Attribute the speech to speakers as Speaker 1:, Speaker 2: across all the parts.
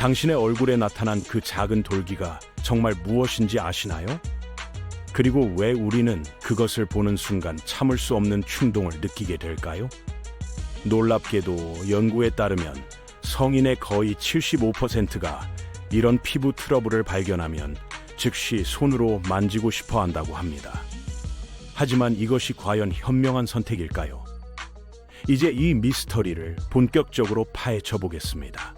Speaker 1: 당신의 얼굴에 나타난 그 작은 돌기가 정말 무엇인지 아시나요? 그리고 왜 우리는 그것을 보는 순간 참을 수 없는 충동을 느끼게 될까요? 놀랍게도 연구에 따르면 성인의 거의 75%가 이런 피부 트러블을 발견하면 즉시 손으로 만지고 싶어 한다고 합니다. 하지만 이것이 과연 현명한 선택일까요? 이제 이 미스터리를 본격적으로 파헤쳐 보겠습니다.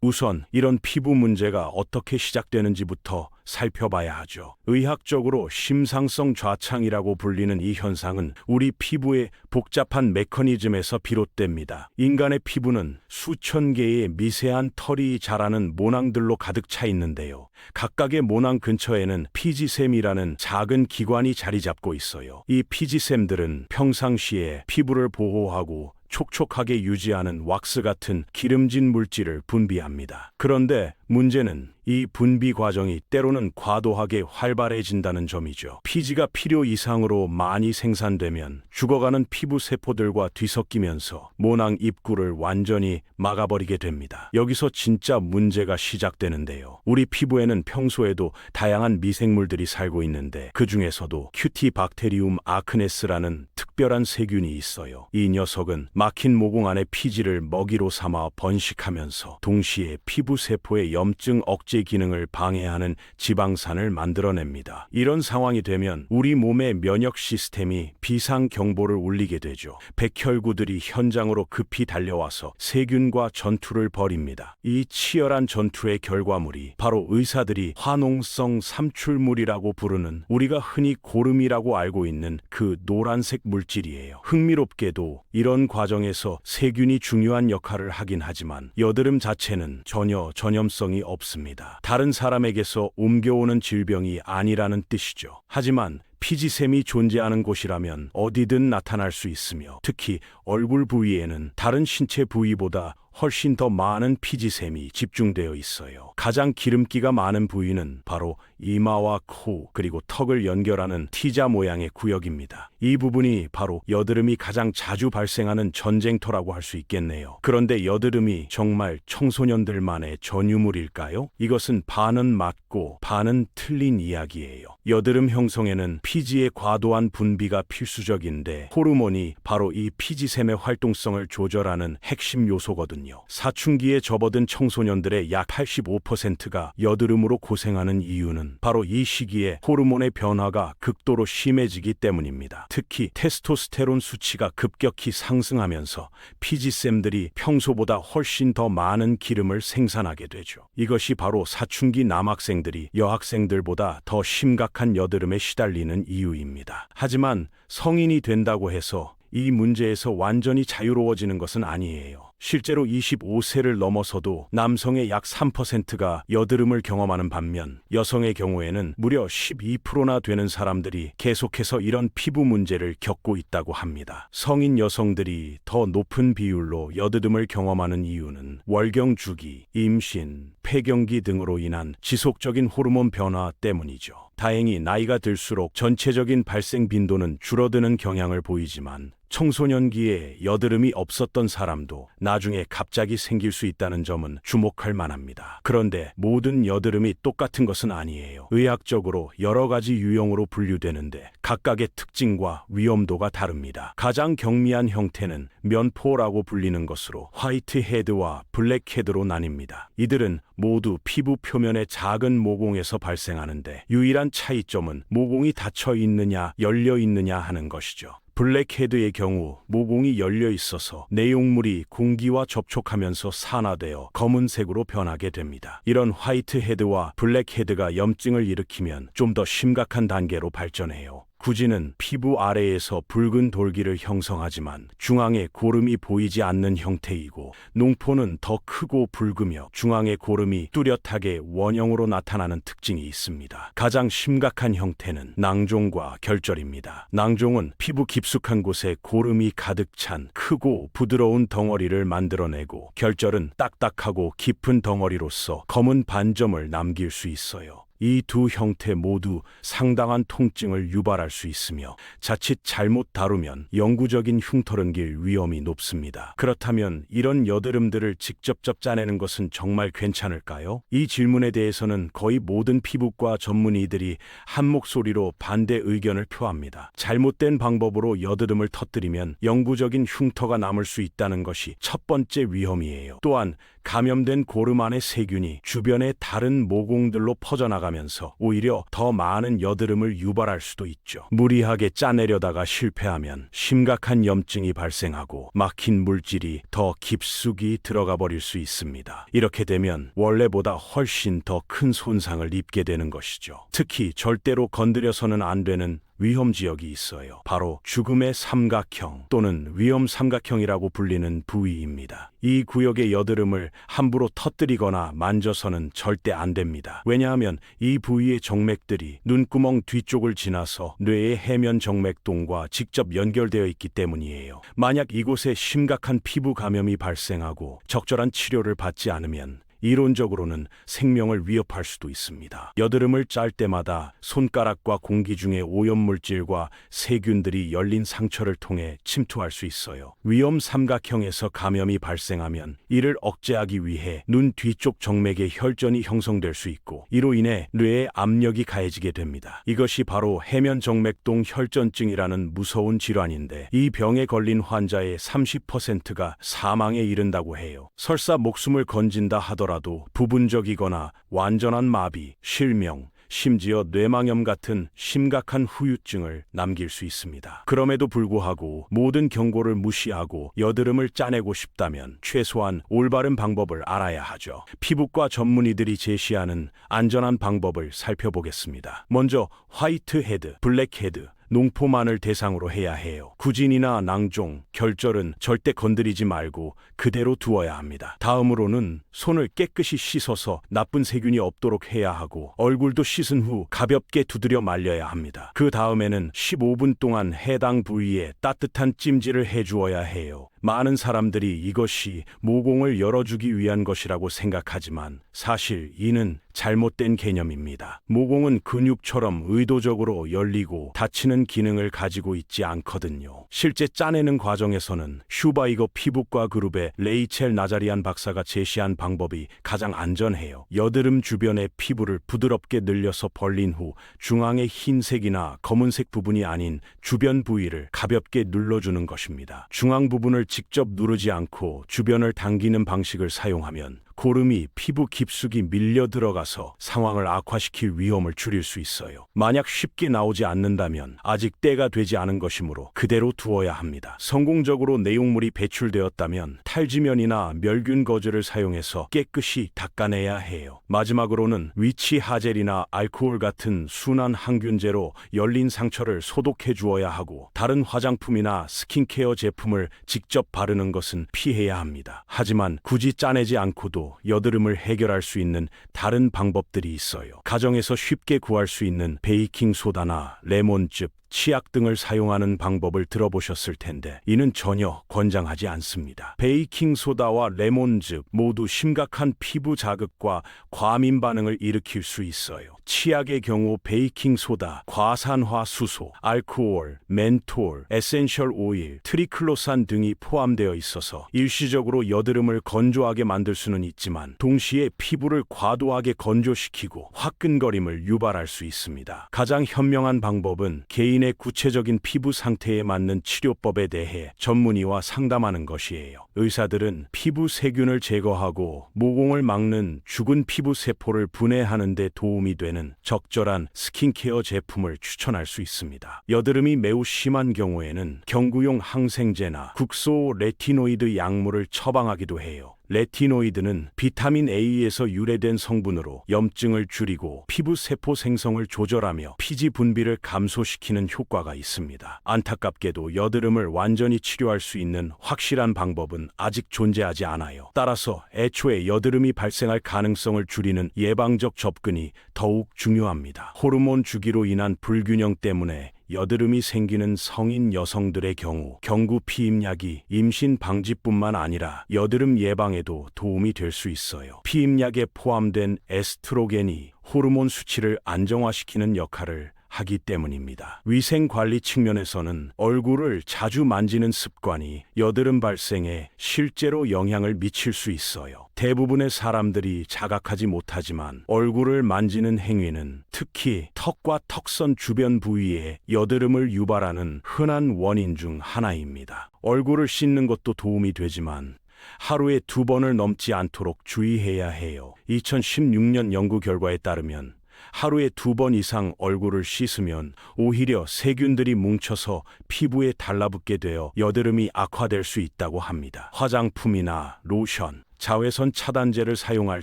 Speaker 1: 우선 이런 피부 문제가 어떻게 시작되는지부터 살펴봐야 하죠. 의학적으로 심상성 좌창이라고 불리는 이 현상은 우리 피부의 복잡한 메커니즘에서 비롯됩니다. 인간의 피부는 수천 개의 미세한 털이 자라는 모낭들로 가득 차 있는데요. 각각의 모낭 근처에는 피지샘이라는 작은 기관이 자리 잡고 있어요. 이 피지샘들은 평상시에 피부를 보호하고 촉촉하게 유지하는 왁스 같은 기름진 물질을 분비합니다. 그런데 문제는 이 분비 과정이 때로는 과도하게 활발해진다는 점이죠. 피지가 필요 이상으로 많이 생산되면 죽어가는 피부 세포들과 뒤섞이면서 모낭 입구를 완전히 막아버리게 됩니다. 여기서 진짜 문제가 시작되는데요. 우리 피부에는 평소에도 다양한 미생물들이 살고 있는데 그 중에서도 큐티박테리움 아크네스라는 특별한 세균이 있어요. 이 녀석은 막힌 모공 안의 피지를 먹이로 삼아 번식하면서 동시에 피부 세포의 염증 억제 기능을 방해하는 지방산을 만들어냅니다. 이런 상황이 되면 우리 몸의 면역 시스템이 비상 경보를 울리게 되죠. 백혈구들이 현장으로 급히 달려와서 세균과 전투를 벌입니다. 이 치열한 전투의 결과물이 바로 의사들이 화농성 삼출물이라고 부르는 우리가 흔히 고름이라고 알고 있는 그 노란색 물질이에요. 흥미롭게도 이런 과정에서 세균이 중요한 역할을 하긴 하지만 여드름 자체는 전혀 전염성이 없습니다. 다른 사람에게서 옮겨오는 질병이 아니라는 뜻이죠. 하지만 피지샘이 존재하는 곳이라면 어디든 나타날 수 있으며 특히 얼굴 부위에는 다른 신체 부위보다 훨씬 더 많은 피지샘이 집중되어 있어요. 가장 기름기가 많은 부위는 바로 이마와 코 그리고 턱을 연결하는 T자 모양의 구역입니다. 이 부분이 바로 여드름이 가장 자주 발생하는 전쟁터라고 할 수 있겠네요. 그런데 여드름이 정말 청소년들만의 전유물일까요? 이것은 반은 맞고 반은 틀린 이야기예요. 여드름 형성에는 피지의 과도한 분비가 필수적인데 호르몬이 바로 이 피지샘의 활동성을 조절하는 핵심 요소거든요. 사춘기에 접어든 청소년들의 약 85%가 여드름으로 고생하는 이유는 바로 이 시기에 호르몬의 변화가 극도로 심해지기 때문입니다. 특히 테스토스테론 수치가 급격히 상승하면서 피지샘들이 평소보다 훨씬 더 많은 기름을 생산하게 되죠. 이것이 바로 사춘기 남학생들이 여학생들보다 더 심각한 여드름에 시달리는 이유입니다. 하지만 성인이 된다고 해서 이 문제에서 완전히 자유로워지는 것은 아니에요. 실제로 25세를 넘어서도 남성의 약 3%가 여드름을 경험하는 반면 여성의 경우에는 무려 12%나 되는 사람들이 계속해서 이런 피부 문제를 겪고 있다고 합니다. 성인 여성들이 더 높은 비율로 여드름을 경험하는 이유는 월경 주기, 임신, 폐경기 등으로 인한 지속적인 호르몬 변화 때문이죠. 다행히 나이가 들수록 전체적인 발생 빈도는 줄어드는 경향을 보이지만 청소년기에 여드름이 없었던 사람도 나중에 갑자기 생길 수 있다는 점은 주목할 만합니다. 그런데 모든 여드름이 똑같은 것은 아니에요. 의학적으로 여러 가지 유형으로 분류되는데 각각의 특징과 위험도가 다릅니다. 가장 경미한 형태는 면포라고 불리는 것으로 화이트 헤드와 블랙 헤드로 나뉩니다. 이들은 모두 피부 표면의 작은 모공에서 발생하는데 유일한 차이점은 모공이 닫혀 있느냐 열려 있느냐 하는 것이죠. 블랙헤드의 경우 모공이 열려 있어서 내용물이 공기와 접촉하면서 산화되어 검은색으로 변하게 됩니다. 이런 화이트헤드와 블랙헤드가 염증을 일으키면 좀 더 심각한 단계로 발전해요. 구지는 피부 아래에서 붉은 돌기를 형성하지만 중앙에 고름이 보이지 않는 형태이고 농포는 더 크고 붉으며 중앙의 고름이 뚜렷하게 원형으로 나타나는 특징이 있습니다. 가장 심각한 형태는 낭종과 결절입니다. 낭종은 피부 깊숙한 곳에 고름이 가득 찬 크고 부드러운 덩어리를 만들어내고 결절은 딱딱하고 깊은 덩어리로서 검은 반점을 남길 수 있어요. 이 두 형태 모두 상당한 통증을 유발할 수 있으며 자칫 잘못 다루면 영구적인 흉터름길 위험이 높습니다. 그렇다면 이런 여드름들을 직접적 짜내는 것은 정말 괜찮을까요? 이 질문에 대해서는 거의 모든 피부과 전문의들이 한 목소리로 반대 의견을 표합니다. 잘못된 방법으로 여드름을 터뜨리면 영구적인 흉터가 남을 수 있다는 것이 첫 번째 위험이에요. 또한 감염된 고름 안의 세균이 주변의 다른 모공들로 퍼져나가면서 오히려 더 많은 여드름을 유발할 수도 있죠. 무리하게 짜내려다가 실패하면 심각한 염증이 발생하고 막힌 물질이 더 깊숙이 들어가 버릴 수 있습니다. 이렇게 되면 원래보다 훨씬 더 큰 손상을 입게 되는 것이죠. 특히 절대로 건드려서는 안 되는 위험 지역이 있어요. 바로 죽음의 삼각형 또는 위험 삼각형이라고 불리는 부위입니다. 이 구역의 여드름을 함부로 터뜨리거나 만져서는 절대 안 됩니다. 왜냐하면 이 부위의 정맥들이 눈구멍 뒤쪽을 지나서 뇌의 해면 정맥동과 직접 연결되어 있기 때문이에요. 만약 이곳에 심각한 피부 감염이 발생하고 적절한 치료를 받지 않으면 이론적으로는 생명을 위협할 수도 있습니다. 여드름을 짤 때마다 손가락과 공기 중에 오염물질과 세균들이 열린 상처를 통해 침투할 수 있어요. 위험 삼각형에서 감염이 발생하면 이를 억제하기 위해 눈 뒤쪽 정맥에 혈전이 형성될 수 있고 이로 인해 뇌에 압력이 가해지게 됩니다. 이것이 바로 해면 정맥동 혈전증이라는 무서운 질환인데 이 병에 걸린 환자의 30%가 사망에 이른다고 해요. 설사 목숨을 건진다 하더라도 부분적이거나 완전한 마비, 실명, 심지어 뇌망염 같은 심각한 후유증을 남길 수 있습니다. 그럼에도 불구하고 모든 경고를 무시하고 여드름을 짜내고 싶다면 최소한 올바른 방법을 알아야 하죠. 피부과 전문의들이 제시하는 안전한 방법을 살펴보겠습니다. 먼저 화이트 헤드, 블랙 헤드, 농포만을 대상으로 해야 해요. 구진이나 낭종, 결절은 절대 건드리지 말고 그대로 두어야 합니다. 다음으로는 손을 깨끗이 씻어서 나쁜 세균이 없도록 해야 하고 얼굴도 씻은 후 가볍게 두드려 말려야 합니다. 그 다음에는 15분 동안 해당 부위에 따뜻한 찜질을 해주어야 해요. 많은 사람들이 이것이 모공을 열어주기 위한 것이라고 생각하지만 사실 이는 잘못된 개념입니다. 모공은 근육처럼 의도적으로 열리고 닫히는 기능을 가지고 있지 않거든요. 실제 짜내는 과정에서는 슈바이거 피부과 그룹의 레이첼 나자리안 박사가 제시한 방법이 가장 안전해요. 여드름 주변의 피부를 부드럽게 늘려서 벌린 후 중앙의 흰색이나 검은색 부분이 아닌 주변 부위를 가볍게 눌러주는 것입니다. 중앙 부분을 직접 누르지 않고 주변을 당기는 방식을 사용하면 고름이 피부 깊숙이 밀려 들어가서 상황을 악화시킬 위험을 줄일 수 있어요. 만약 쉽게 나오지 않는다면 아직 때가 되지 않은 것이므로 그대로 두어야 합니다. 성공적으로 내용물이 배출되었다면 탈지면이나 멸균 거즈를 사용해서 깨끗이 닦아내야 해요. 마지막으로는 위치 하젤이나 알코올 같은 순한 항균제로 열린 상처를 소독해 주어야 하고 다른 화장품이나 스킨케어 제품을 직접 바르는 것은 피해야 합니다. 하지만 굳이 짜내지 않고도 여드름을 해결할 수 있는 다른 방법들이 있어요. 가정에서 쉽게 구할 수 있는 베이킹 소다나 레몬즙, 치약 등을 사용하는 방법을 들어보셨을 텐데 이는 전혀 권장하지 않습니다. 베이킹 소다와 레몬즙 모두 심각한 피부 자극과 과민 반응을 일으킬 수 있어요. 치약의 경우 베이킹 소다, 과산화 수소, 알코올, 멘톨, 에센셜 오일, 트리클로산 등이 포함되어 있어서 일시적으로 여드름을 건조하게 만들 수는 있지만 동시에 피부를 과도하게 건조시키고 화끈거림을 유발할 수 있습니다. 가장 현명한 방법은 개인의 구체적인 피부 상태에 맞는 치료법에 대해 전문의와 상담하는 것이에요. 의사들은 피부 세균을 제거하고 모공을 막는 죽은 피부 세포를 분해하는 데 도움이 되는 적절한 스킨케어 제품을 추천할 수 있습니다. 여드름이 매우 심한 경우에는 경구용 항생제나 국소 레티노이드 약물을 처방하기도 해요. 레티노이드는 비타민 A에서 유래된 성분으로 염증을 줄이고 피부 세포 생성을 조절하며 피지 분비를 감소시키는 효과가 있습니다. 안타깝게도 여드름을 완전히 치료할 수 있는 확실한 방법은 아직 존재하지 않아요. 따라서 애초에 여드름이 발생할 가능성을 줄이는 예방적 접근이 더욱 중요합니다. 호르몬 주기로 인한 불균형 때문에 여드름이 생기는 성인 여성들의 경우 경구 피임약이 임신 방지뿐만 아니라 여드름 예방에도 도움이 될 수 있어요. 피임약에 포함된 에스트로겐이 호르몬 수치를 안정화시키는 역할을 하기 때문입니다. 위생 관리 측면에서는 얼굴을 자주 만지는 습관이 여드름 발생에 실제로 영향을 미칠 수 있어요. 대부분의 사람들이 자각하지 못하지만 얼굴을 만지는 행위는 특히 턱과 턱선 주변 부위에 여드름을 유발하는 흔한 원인 중 하나입니다. 얼굴을 씻는 것도 도움이 되지만 하루에 2번을 넘지 않도록 주의해야 해요. 2016년 연구 결과에 따르면 하루에 2번 이상 얼굴을 씻으면 오히려 세균들이 뭉쳐서 피부에 달라붙게 되어 여드름이 악화될 수 있다고 합니다. 화장품이나 로션, 자외선 차단제를 사용할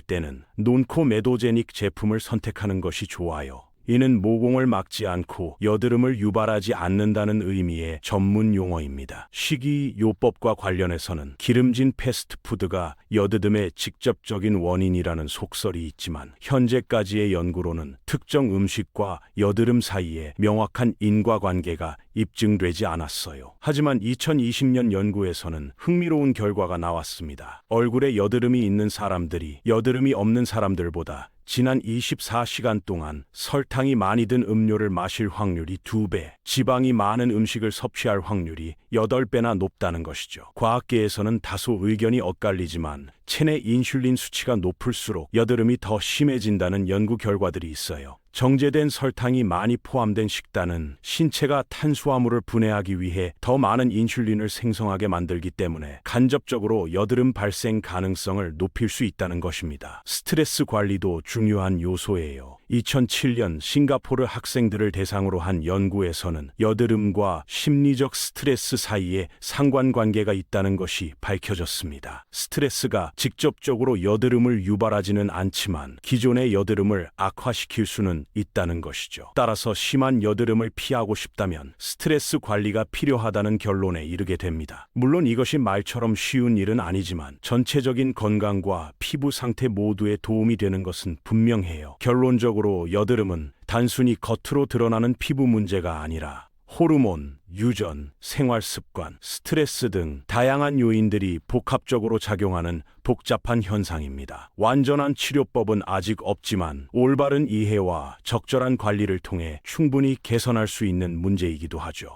Speaker 1: 때는 논코메도제닉 제품을 선택하는 것이 좋아요. 이는 모공을 막지 않고 여드름을 유발하지 않는다는 의미의 전문 용어입니다. 식이요법과 관련해서는 기름진 패스트푸드가 여드름의 직접적인 원인이라는 속설이 있지만 현재까지의 연구로는 특정 음식과 여드름 사이에 명확한 인과관계가 입증되지 않았어요. 하지만 2020년 연구에서는 흥미로운 결과가 나왔습니다. 얼굴에 여드름이 있는 사람들이 여드름이 없는 사람들보다 지난 24시간 동안 설탕이 많이 든 음료를 마실 확률이 2배, 지방이 많은 음식을 섭취할 확률이 8배나 높다는 것이죠. 과학계에서는 다소 의견이 엇갈리지만 체내 인슐린 수치가 높을수록 여드름이 더 심해진다는 연구 결과들이 있어요. 정제된 설탕이 많이 포함된 식단은 신체가 탄수화물을 분해하기 위해 더 많은 인슐린을 생성하게 만들기 때문에 간접적으로 여드름 발생 가능성을 높일 수 있다는 것입니다. 스트레스 관리도 중요한 요소예요. 2007년 싱가포르 학생들을 대상으로 한 연구에서는 여드름과 심리적 스트레스 사이에 상관관계가 있다는 것이 밝혀졌습니다. 스트레스가 직접적으로 여드름을 유발하지는 않지만 기존의 여드름을 악화시킬 수는 있다는 것이죠. 따라서 심한 여드름을 피하고 싶다면 스트레스 관리가 필요하다는 결론에 이르게 됩니다. 물론 이것이 말처럼 쉬운 일은 아니지만 전체적인 건강과 피부 상태 모두에 도움이 되는 것은 분명해요. 결론적으로 여드름은 단순히 겉으로 드러나는 피부 문제가 아니라 호르몬, 유전, 생활 습관, 스트레스 등 다양한 요인들이 복합적으로 작용하는 복잡한 현상입니다. 완전한 치료법은 아직 없지만 올바른 이해와 적절한 관리를 통해 충분히 개선할 수 있는 문제이기도 하죠.